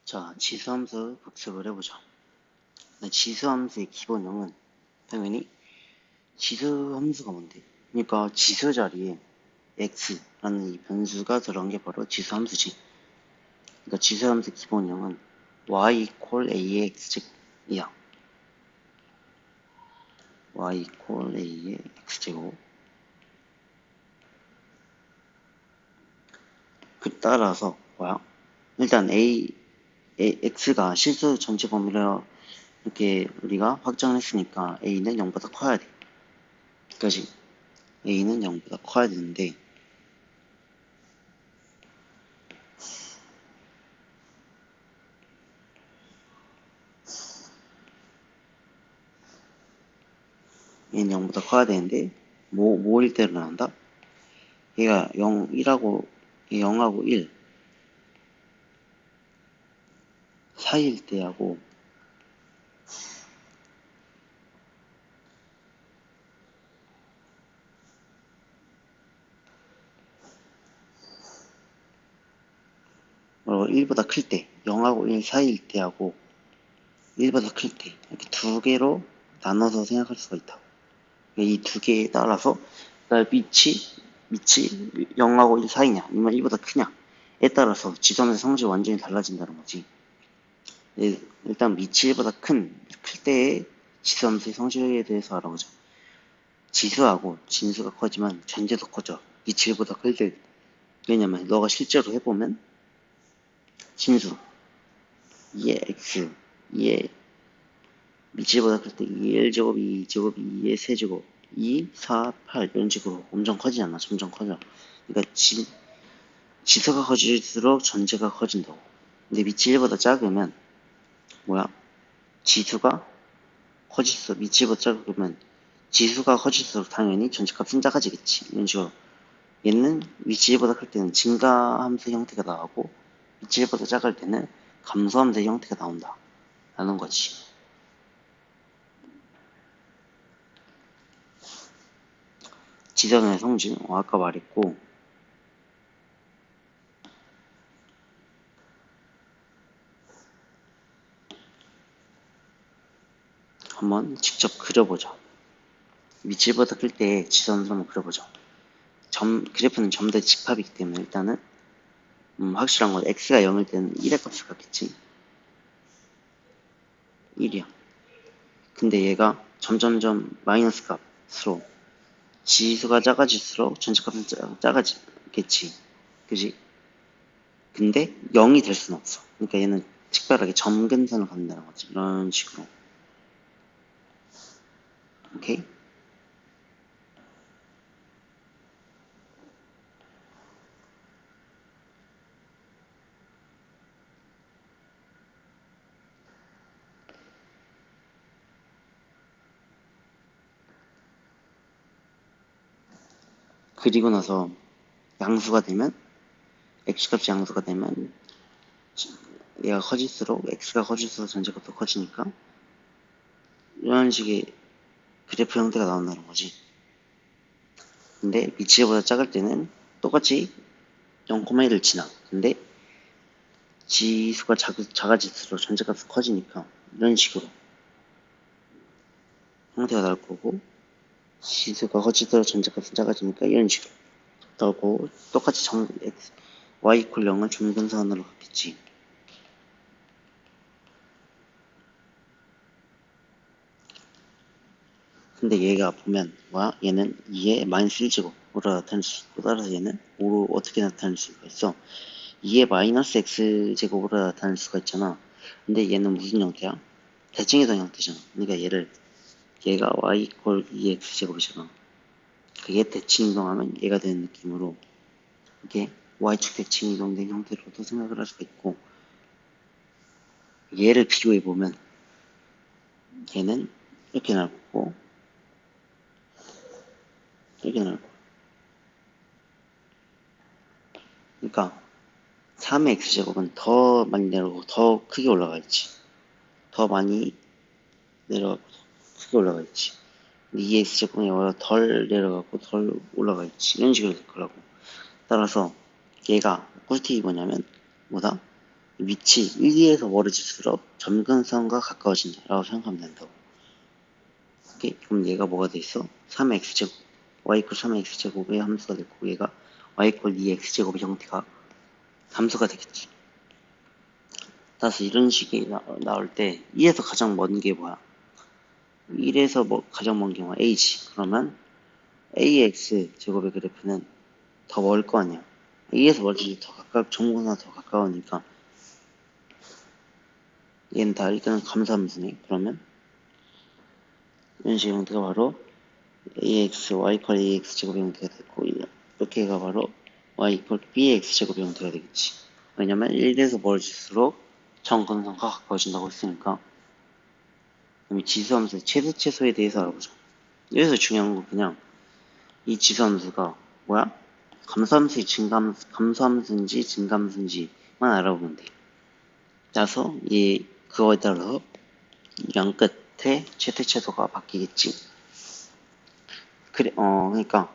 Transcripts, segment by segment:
자, 지수함수 복습을 해보자. 지수함수의 기본형은 당연히 지수함수가 뭔데? 그러니까 지수 자리에 x라는 이 변수가 들어간 게 바로 지수함수지. 그러니까 지수함수 기본형은 y equal a의 x제곱이야. y equal a의 x제곱. 그 따라서 뭐야? 일단 x가 실수 전체 범위로 이렇게 우리가 확정을 했으니까 a는 0보다 커야 돼. 그지? a는 0보다 커야 되는데 얘는 0보다 커야 되는데 뭐일 때로 나온다? 얘가 0하고 1 사이일 때하고 뭐라고 1보다 클 때 0하고 1 사이일 때하고 1보다 클 때 이렇게 두 개로 나눠서 생각할 수가 있다. 이 두 개에 따라서 밑이 0하고 1 사이냐 아니면 1보다 크냐에 따라서 지점에서 성질이 완전히 달라진다는 거지. 일단 밑이 1보다 클 때의 지수함수의 성질에 대해서 알아보자. 지수하고 진수가 커지면 전제도 커져. 밑이 1보다 클 때. 왜냐면 너가 실제로 해보면 진수 2의 x 2의 밑이보다 클 때 2의 1제곱 2제곱 2의 세제곱 2, 4, 8 이런 식으로 엄청 커지지 않나? 점점 커져. 그러니까 지수가 커질수록 전제가 커진다고. 근데 밑이 1보다 작으면 뭐야? 지수가 커질수록 밑이 1보다 작으면 지수가 커질수록 당연히 전체값은 작아지겠지. 이런 식으로. 얘는 위치 1보다 클 때는 증가함수 형태가 나오고 위치 1보다 작을 때는 감소함수 형태가 나온다 라는 거지. 지점의 성질 아까 말했고 한번 직접 그려보자. 위치 1보다 클 때 지점을 한번 그려보자. 그래프는 점대 집합이기 때문에 일단은 확실한 건 x가 0일 때는 1의 값을 갖겠지. 1이야. 근데 얘가 점점점 마이너스 값으로 지수가 작아질수록 전체값은 작아지겠지. 그지? 근데 0이 될 수는 없어. 그러니까 얘는 특별하게 점근선을 갖는다는 거지. 이런 식으로. 오케이? 그리고 나서 양수가 되면 x값이 양수가 되면 얘가 커질수록 x가 커질수록 전체값도 커지니까 이런 식의 그래프 형태가 나온다는 거지. 근데 미치보다 작을 때는 똑같이 0,1을 지나. 근데 지수가 작아질수록 전체값이 커지니까 이런 식으로 형태가 나올 거고 지수가 커질수록 전체값은 작아지니까 이런 식으로 나오고 똑같이 y 이퀄 0을 점근선으로 갖겠지. 근데 얘가 보면 뭐야? 얘는 2의 마이너스 1제곱으로 나타낼 수 있고 따라서 얘는 5로 어떻게 나타낼 수가 있어? 2의 마이너스 x제곱으로 나타낼 수가 있잖아. 근데 얘는 무슨 형태야? 대칭이동 형태잖아. 그러니까 얘가 y 이퀄 2x제곱이잖아. 그게 대칭이동하면 얘가 되는 느낌으로 이게 y축 대칭이동된 형태로도 생각을 할 수가 있고 얘를 비교해보면 얘는 이렇게 나올 거고 이렇게 나올 거야. 그러니까 3의 x제곱은 더 많이 내려가고 더 크게 올라가 있지. 더 많이 내려가고 크게 올라가 있지. 2x제곱이 덜 내려가고 덜 올라가 있지. 이런 식으로 될 거라고. 따라서 얘가 꿀팁이 뭐냐면 뭐다? 위치 1, 2에서 멀어질수록 점근선과 가까워진다라고 생각하면 된다고. 오케이? 그럼 얘가 뭐가 돼 있어? 3x제곱 y 이퀄 3x제곱의 함수가 됐고 얘가 y 이퀄 2x제곱의 형태가 함수가 되겠지. 따라서 이런 식이 나올 때 2에서 가장 먼 게 뭐야? 1에서 가장 먼 경우가 a지. 그러면 ax 제곱의 그래프는 더 멀 거 아니야. 2에서 멀지 더 정보나 더 가까우니까 얘는 다 일단은 감사함수네. 그러면 이런 식의 형태가 바로 ax, y 이퀄 ax 제곱의 형태가 됐고 이렇게가 바로 y 이퀄 bx 제곱의 형태가 되겠지. 왜냐면 1에서 멀어질수록 정근선과 가까워진다고 했으니까. 그럼 지수함수의 최대최소에 대해서 알아보자. 여기서 중요한 건 그냥 이 지수함수가 뭐야? 감소함수의 감소함수인지 증감수인지만 알아보면 돼. 따라서 그거에 따라서 양 끝에 최대최소가 바뀌겠지. 그러니까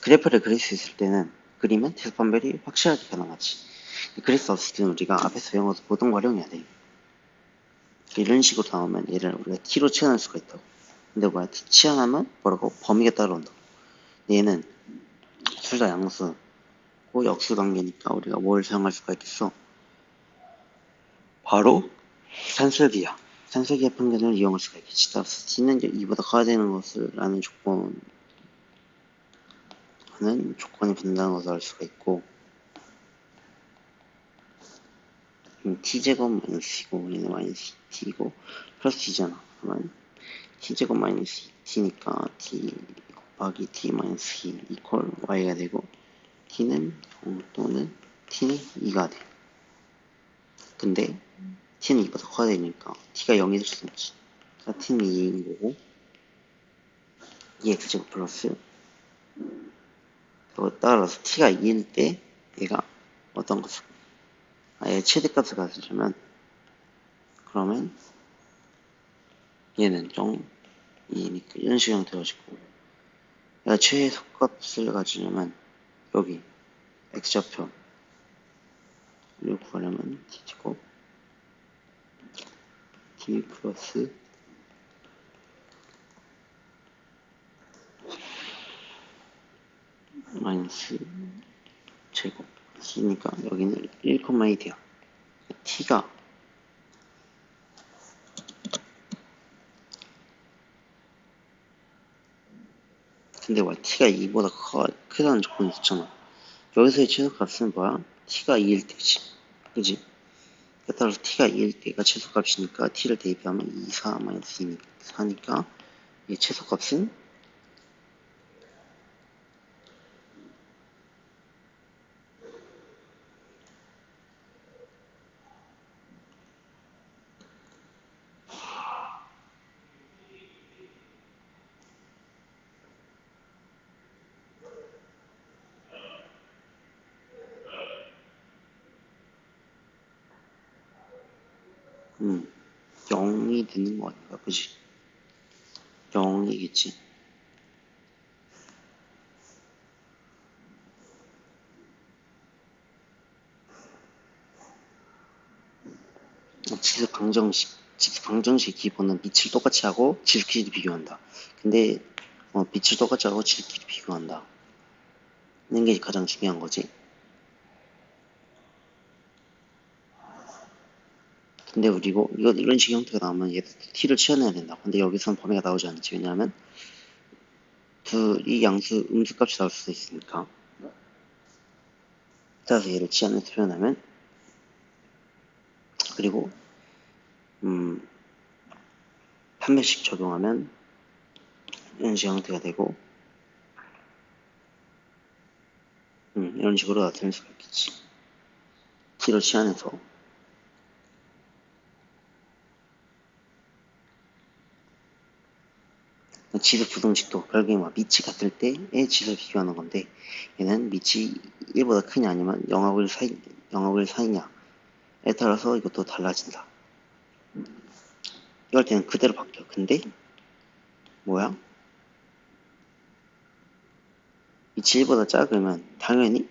그래프를 그릴 수 있을 때는 그리면 대소 판별이 확실하게 가능하지. 그릴 수 없을 때는 우리가 앞에서 배운 것을 보통 활용해야 돼. 이런 식으로 나오면 얘를 우리가 t로 치환할 수가 있다고. 근데 뭐야? t 치환하면 뭐라고? 범위가 따라온다고. 얘는 둘 다 양수고 역수 관계니까 우리가 뭘 사용할 수가 있겠어? 바로 산술기하. 산술기하 편견을 이용할 수가 있겠지. 따라서 t는 2보다 커야 되는 것을 라는 조건이 붙는다는 것을 알 수가 있고 t제곱 마이너스 t고 얘는 마이너스 t고 플러스 t잖아. 그러면 t제곱 마이너스 t니까 t 곱하기 t 마이너스 2 이퀄 y가 되고 t는 0 또는 t는 2가 돼. 근데 t는 2보다 커야 되니까 t가 0이 될 수 없지. 그러니까 t는 2인 거고 2x제곱 플러스 따라서 t가 2일 때 얘가 어떤 것을 얘 최대값을 가져주면 그러면 얘는 0,2니까 이런 식으로 되어지고 얘가 최소값을 가지려면 여기 x좌표를 구하려면 t제곱 t 플러스 마이너스 제곱 t니까 여기는 1,2야. t가 근데 왜 t가 2보다 크다는 조건이 있잖아. 여기서의 최소값은 뭐야? t가 2일 때지. 그지? 따라서 t가 2일 때가 최소값이니까 t를 대입하면 2, 4, 마이너스 2, 4니까 이 최소값은 음, 0이 되는 거 아닌가? 그지? 0이겠지. 지수 방정식 기본은 밑을 똑같이 하고 지름끼리 비교한다. 근데 밑을 똑같이 하고 지름끼리 비교한다. 하는 게 가장 중요한 거지. 근데 그리고 이런 식의 형태가 나오면 얘도 t를 치환해야 된다. 근데 여기서는 범위가 나오지 않지. 왜냐하면 이 양수 음수값이 나올 수도 있으니까. 따라서 얘를 치환해서 표현하면 그리고 판별식 적용하면 이런 식의 형태가 되고 이런 식으로 나타낼 수가 있겠지. t를 치환해서 지수 부등식도 결국에 밑이 같을 때의 지수를 비교하는 건데 얘는 밑이 1보다 크냐 아니면 0하고 1 사이냐에 따라서 이것도 달라진다. 이럴 때는 그대로 바뀌어. 근데 뭐야? 밑이 1보다 작으면 당연히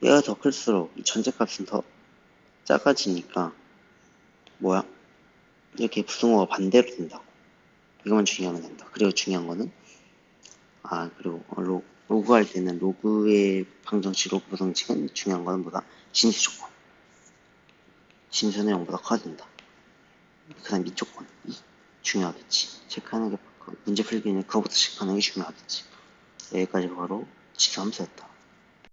얘가 더 클수록 이 전체값은 더 작아지니까 뭐야? 이렇게 부등호가 반대로 된다고. 이것만 중요하면 된다. 그리고 중요한 거는 그리고 로그 할 때는 로그의 방정식, 로그 부등식은 중요한 거는 뭐다? 진수 조건. 진수는 0보다 커야 된다. 그 다음 이 조건이 중요하겠지. 체크하는 게 문제 풀기는 그거부터 체크하는 게 중요하겠지. 여기까지 바로 지수 함수였다.